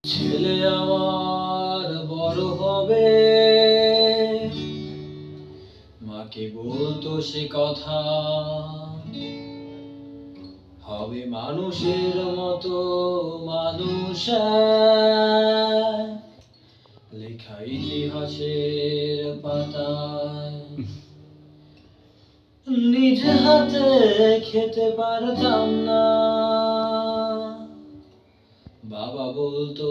ছেলে আমার বড় হবে, মাকে বলতো সে কথা, হবে মানুষের মতো মানুষ, লেখা ইতিহাসের পাতায়। নিজ হাতে খেতে পারতাম না, বাবা বলতো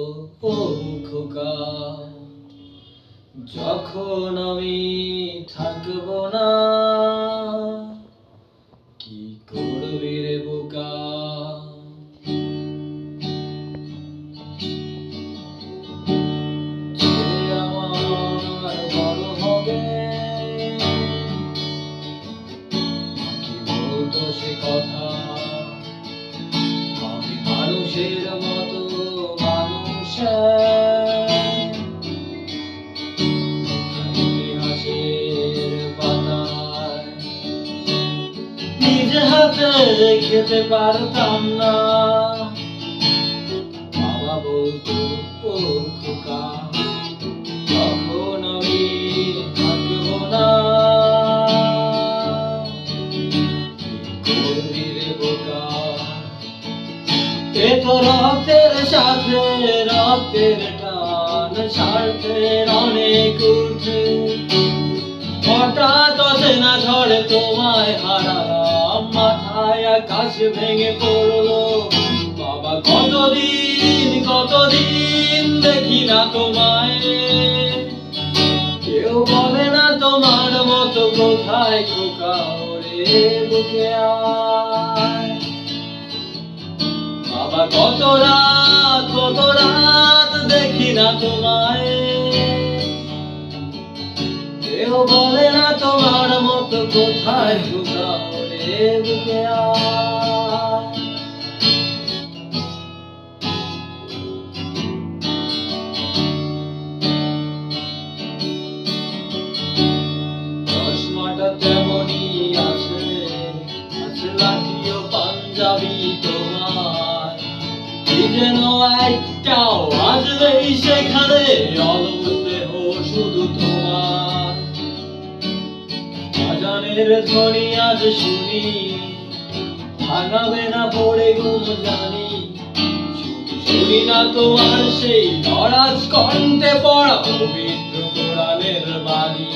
ও খোকা, যখন আমি থাকবো না, কি করবি রে বোকা। ছেলে আমার বড় হবে, কি বলতো সে কথা, আমি মানুষের মতো মানুষ, ইতিহাসের পাতায়। নিজ হাতে খেতে পারতাম না, বাবা বলতো ও খোকা, যখন আমি থাকবো না, কি করবি রে বোকা। এ তো রক্তের সাথে রক্তের টান, স্বার্থের অনেক ঊর্ধ্বে, হঠাৎ অচেনা ঝড়ে তোমায় হারালাম, মাথায় আকাশ ভেঙে পড়লো। বাবা কতদিন দেখি না তোমায়, কেউ বলে না তোমার মতো কোথায় খোকা, ওরে বুকে আয়। বাবা কত রাত দেখি না তোমায়, কেউ বলে না তোমার মতো কোথায় খোকা, ওরে বুকে আয়। চশমাটা তেমনই আছে, আছে লাঠি ও পাঞ্জাবি তোমার, কি যেন একটাও আসবেই সেখানে, অলস দেহ শুধু তোমার। আজানের ধ্বনি আজ শুনি, ভাঙাবে না পড়ে ঘুম জানি, শুনি না তোমার সেই দরাজ কণ্ঠে পড়া পবিত্র কোরআনের বাণী।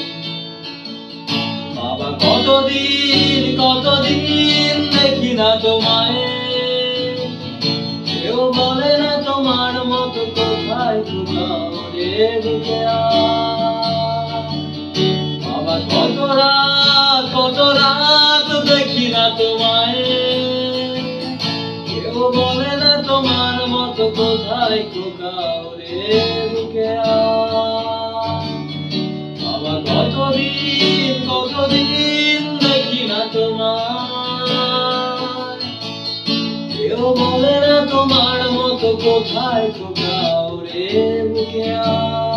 বাবা কতদিন দেখি না তোমায়, কেউ বলে না তোমার মতো কোথায় খোকা, ওরে বুকে আয়। বাবা কত রাত দেখি না তোমায়, কেউ বলে না তোমার মতো কোথায় খোকা, ওরে বুকে আয়। বাবা কতদিন দেখি না তোমায়, কেউ বলে না তোমার মতো কোথায় খোকা, ওরে বুকে আয়।